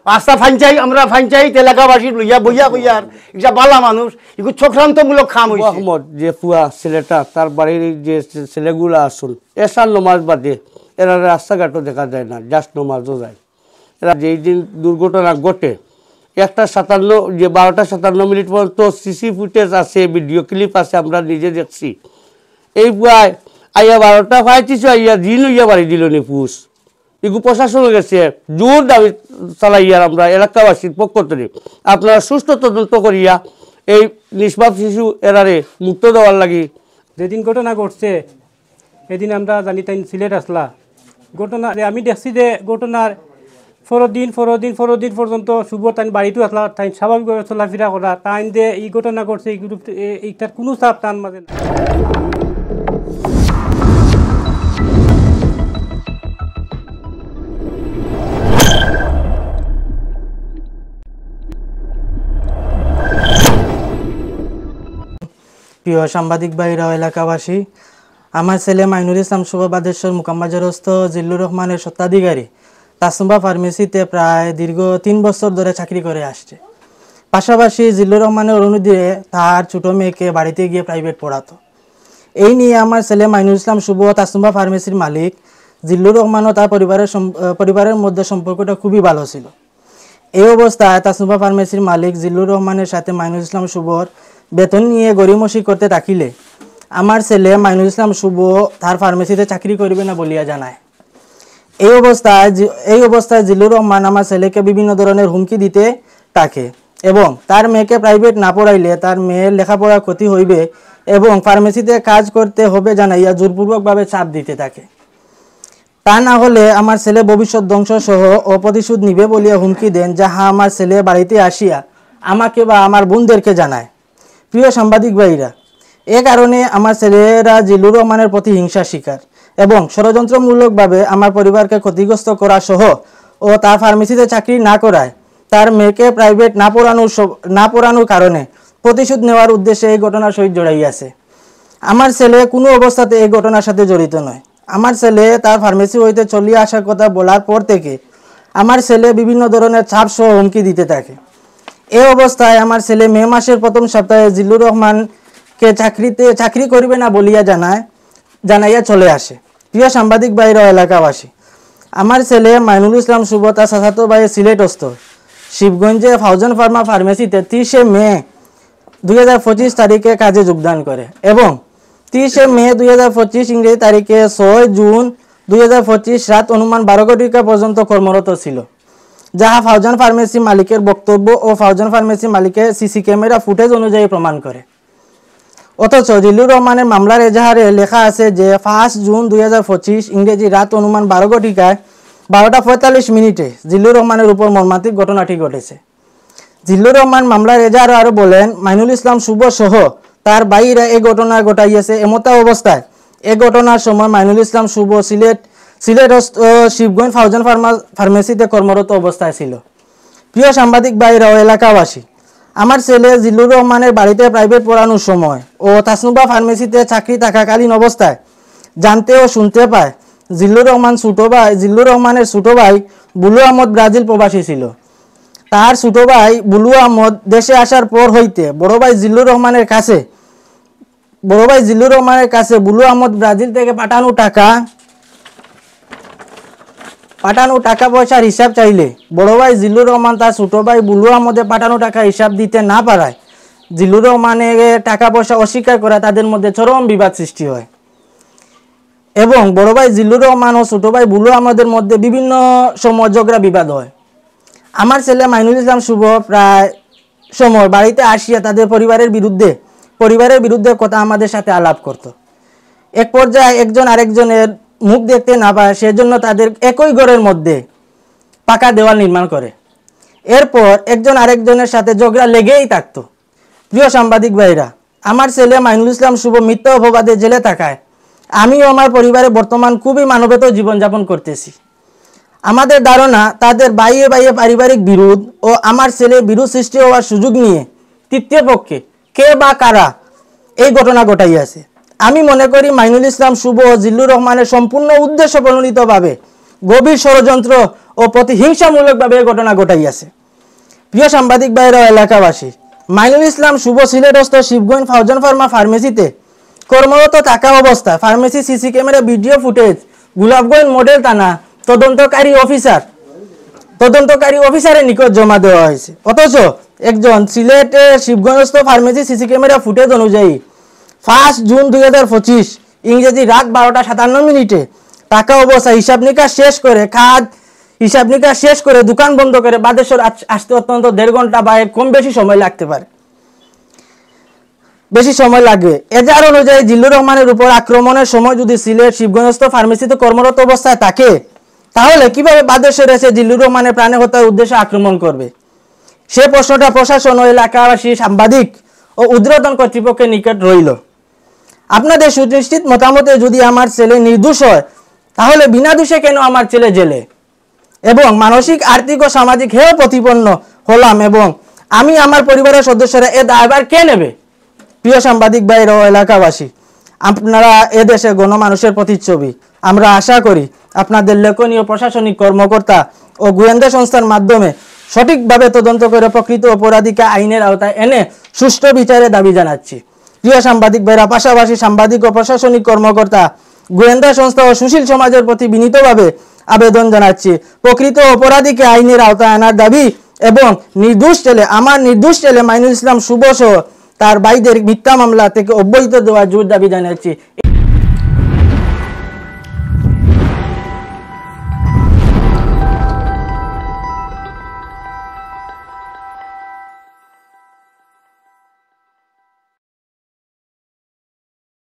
আস্থা ফাঞ্চাই আমরা ফাঞ্চাই এলাকাবাসী লইয়া বইয়া বইয়ার এটা বালা মানুষ এগুলো চক্রান্তমূলক খাম হইছে। মোহাম্মদ যে ফুয়া ছেলেটা তার বাড়ির যে ছেলেগুলো আসুন এসার নমাজ বাদে এরা রাস্তাঘাটও দেখা যায় না, জাস্ট নমাজও যায়। এরা যেই দিন দুর্ঘটনা ঘটে 1:57 যে 12:57 পর্যন্ত সিসি ফুটেজ আছে, ভিডিও ক্লিপ আছে, আমরা নিজে দেখছি। এই বুয়ায় আইয়া 12টা ফাইতিস আইয়া দিন হইয়া বাড়ি দিল নি পুষ এগু প্রশাসন গেছে জোর দাবি চালাইয়ার আমরা এলাকাবাসীর পক্ষ থেকে আপনারা সুষ্ঠু তদন্ত করিয়া এই নিষ্পাপ শিশু এরারে মুক্ত দেওয়ার লাগি। যেদিন ঘটনা ঘটছে এদিন আমরা জানি তাই সিলেট আসলা ঘটনা আমি দেখছি যে ঘটনার দিন পর্যন্ত শুভ তাই বাড়িতে আসলা তাই স্বাভাবিকভাবে চলাফেরা করা তাই যে এই ঘটনা ঘটছে এইটার কোনো চাপ তার মাঝে না। প্রিয় সাংবাদিক ভাইরা এলাকাবাসী, আমার ছেলে মাইনুল ইসলাম শুভ বাদেশ্বর মুকামবাজারস্থ জিল্লুর রহমানের স্বত্বাধিকারী তাসনুবা ফার্মেসিতে প্রায় দীর্ঘ 3 বছর ধরে চাকরি করে আসছে। পাশাপাশি জিল্লুর রহমানের অনুরোধে তার ছোট মেয়েকে বাড়িতে গিয়ে প্রাইভেট পড়াতো। এই নিয়ে আমার ছেলে মাইনুল ইসলাম শুভ তাসনুবা ফার্মেসির মালিক জিল্লুর রহমান ও তার পরিবারের মধ্যে সম্পর্কটা খুবই ভালো ছিল। এই অবস্থায় তাসনুবা ফার্মেসির মালিক জিল্লুর রহমানের সাথে মাইনুল ইসলাম শুভর বেতন নিয়ে গড়িমসি করতে থাকিলে আমার ছেলে মাইনুল ইসলাম শুভ তার ফার্মেসিতে চাকরি করবে না বলিয়া জানায়। এই অবস্থায় জিল্লুর রহমান আমার ছেলেকে বিভিন্ন ধরনের হুমকি দিতে থাকে এবং তার মেয়েকে প্রাইভেট না পড়াইলে তার মেয়ের লেখাপড়ার ক্ষতি হইবে এবং ফার্মেসিতে কাজ করতে হবে জানাইয়া জোরপূর্বকভাবে চাপ দিতে থাকে। তা না হলে আমার ছেলে ভবিষ্যৎ ধ্বংস সহ অপ্রতিশোধ নিবে বলিয়া হুমকি দেন, যাহা আমার ছেলে বাড়িতে আসিয়া আমাকে বা আমার বোনদেরকে জানায়। প্রিয় সাংবাদিক ভাইরা, এ কারণে আমার ছেলেরা জিল্লুর রহমানের প্রতি হিংসা শিকার এবং ষড়যন্ত্রমূলকভাবে আমার পরিবারকে ক্ষতিগ্রস্ত করা সহ ও তার ফার্মেসিতে চাকরি না করায় তার মেয়েকে প্রাইভেট না পড়ানোর কারণে প্রতিশোধ নেওয়ার উদ্দেশ্যে এই ঘটনার সহিত জড়াইয়াছে। আমার ছেলে কোনো অবস্থাতে এই ঘটনার সাথে জড়িত নয়। আমার ছেলে তার ফার্মেসি হইতে চলিয়ে আসার কথা বলার পর থেকে আমার ছেলে বিভিন্ন ধরনের চাপ সহ হুমকি দিতে থাকে। এই অবস্থায় আমার ছেলে মে মাসের প্রথম সপ্তাহে জিল্লুর রহমানকে চাকরি করবে না বলিয়া জানাইয়া চলে আসে। প্রিয় সাংবাদিক ভাইরা এলাকাবাসী, আমার ছেলে মাইনুল ইসলাম শুভ তার চাচাতো ভাই সিলেটস্থ শিবগঞ্জে ফাউজান ফার্মা ফার্মেসিতে 30 মে 2025 তারিখে কাজে যোগদান করে এবং 30 মে 2025 ইংরেজি তারিখে 6 জুন 2025 রাত অনুমান 12 ঘটিকা পর্যন্ত কর্মরত ছিল, যাহা ফাউজান ফার্মেসি মালিকের বক্তব্য ও ফাউজান ফার্মেসি মালিকের সিসি ক্যামেরা ফুটেজ অনুযায়ী প্রমাণ করে। অথচ জিল্লুর রহমানের মামলার এজাহারে লেখা আছে যে 5 জুন 2025 ইংরেজি রাত অনুমান 12 ঘটিকায় 12:45 জিল্লুর রহমানের উপর মর্মান্তিক ঘটনাটি ঘটেছে। জিল্লুর রহমান মামলার এজাহারে আরও বলেন, মাইনুল ইসলাম শুভ সহ তার ভাইরা এই ঘটনা ঘটাইয়াছে। এমতা অবস্থায় এই ঘটনার সময় মাইনুল ইসলাম শুভ সিলেট শিবগঞ্জ ফাউজান ফার্মেসিতে কর্মরত অবস্থায় ছিল। প্রিয় সাংবাদিক ভাইরা ও এলাকাবাসী, আমার ছেলে জিল্লুর রহমানের বাড়িতে প্রাইভেট পড়ানোর সময় ও তাসনুবা ফার্মেসিতে চাকরি থাকাকালীন অবস্থায় জানতে ও শুনতে পায় জিল্লুর রহমানের ছোট ভাই বুলু আহমদ ব্রাজিল প্রবাসী ছিল। তার ছোট ভাই বুলু আহমদ দেশে আসার পর হইতে বড় ভাই জিল্লুর রহমানের কাছে বুলু আহমদ ব্রাজিল থেকে পাঠানো টাকা পয়সার হিসাব চাইলে বড় ভাই জিল্লুর রহমান তার ছোট ভাই বুলু আহমদে পাঠানো টাকা হিসাব দিতে না পারায় জিল্লুর রহমানের টাকা পয়সা অস্বীকার করে তাদের মধ্যে চরম বিবাদ সৃষ্টি হয় এবং বড় ভাই জিল্লুর রহমান ও ছোট ভাই বুলু আহমদের মধ্যে বিভিন্ন সময় ঝগড়া বিবাদ হয়। আমার ছেলে মাইনুল ইসলাম শুভ প্রায় সময় বাড়িতে আসিয়া তাদের পরিবারের বিরুদ্ধে কথা আমাদের সাথে আলাপ করত। এক পর্যায়ে একজন আরেকজনের মুখ দেখতে না পায় সেজন্য তাদের একই ঘরের মধ্যে পাকা দেওয়াল নির্মাণ করে। এরপর একজন আরেকজনের সাথে ঝগড়া লেগেই থাকত। প্রিয় সাংবাদিক ভাইরা, আমার ছেলে মাইনুল ইসলাম শুভ মিথ্যা অপবাদে জেলে থাকায় আমি ও আমার পরিবারে বর্তমান খুবই মানবেতর জীবনযাপন করতেছি। আমাদের ধারণা তাদের বাইয়ে পারিবারিক বিরোধ ও আমার ছেলে বিরোধ সৃষ্টি হওয়ার সুযোগ নিয়ে তৃতীয় পক্ষে কে বা কারা এই ঘটনা ঘটাইয়াছে। আমি মনে করি মাইনুল ইসলাম শুভ ও জিল্লুর রহমানের সম্পূর্ণ উদ্দেশ্য প্রণোদিতভাবে গভীর ষড়যন্ত্র ও প্রতিহিংসামূলকভাবে ঘটনা ঘটাইয়াছে। প্রিয় সাংবাদিক ভাইরা ও এলাকাবাসী, মাইনুল ইসলাম শুভ সিলেটস্থ শিবগঞ্জ ফাউজান ফার্মা ফার্মেসিতে কর্মরত থাকা অবস্থায় pharmacy CC camera video footage Golapganj model থানা তদন্তকারী অফিসারের নিকট জমা দেওয়া হয়েছে। অথচ একজন সিলেটের শিবগঞ্জস্থ ফার্মেসি সিসি ক্যামেরা ফুটেজ অনুযায়ী 1 জুন 2025 ইংরেজি রাত 12টা 57 মিনিটে টাকা অবস্থা হিসাব নিকাশ শেষ করে দোকান বন্ধ করে বাদেশ্বর আসতে অত্যন্ত 1.5 ঘন্টা বা কম বেশি সময় লাগতে পারে, বেশি সময় লাগবে। এজাহার অনুযায়ী জিল্লুর রহমানের উপর আক্রমণের সময় যদি সিলেট শিবগঞ্জস্থ ফার্মেসিতে কর্মরত অবস্থায় থাকে, তাহলে কিভাবে বাদেশ্বরে এসে জিল্লুর রহমানের প্রাণে হত্যার উদ্দেশ্যে আক্রমণ করবে? সে প্রশ্নটা প্রশাসন ও এলাকাবাসী, সাংবাদিক ও ঊর্ধ্বতন কর্তৃপক্ষের নিকট রইল। আপনাদের সুনিশ্চিত মতামতে যদি আমার ছেলে নির্দোষ হয়, তাহলে বিনা দোষে কেন আমার ছেলে জেলে? এবং মানসিক, আর্থিক ও সামাজিক হেয় প্রতিপন্ন হলাম এবং আমি আমার পরিবারের সদস্যরা এ দায়ভার কে নেবে? প্রিয় সাংবাদিক ভাইরা ও এলাকাবাসী, আপনারা এদেশের গণমানুষের প্রতিচ্ছবি। আমরা আশা করি আপনাদের লেখনীয় প্রশাসনিক কর্মকর্তা ও গোয়েন্দা সংস্থার মাধ্যমে সঠিকভাবে তদন্ত করে প্রকৃত অপরাধীকে আইনের আওতায় এনে সুষ্ঠু বিচারের দাবি জানাচ্ছি। প্রিয় সাংবাদিক ভাইরা, পাশাপাশি সাংবাদিক ও প্রশাসনিক কর্মকর্তা, গোয়েন্দা সংস্থা ও সুশীল সমাজের প্রতি বিনীতভাবে আবেদন জানাচ্ছি, প্রকৃত অপরাধীকে আইনের আওতায় আনার দাবি এবং নির্দোষ ছেলে মাইনুল ইসলাম শুভ সহ তার ভাইদের মিথ্যা মামলা থেকে অব্যাহতি দেওয়ার জোর দাবি জানাচ্ছি।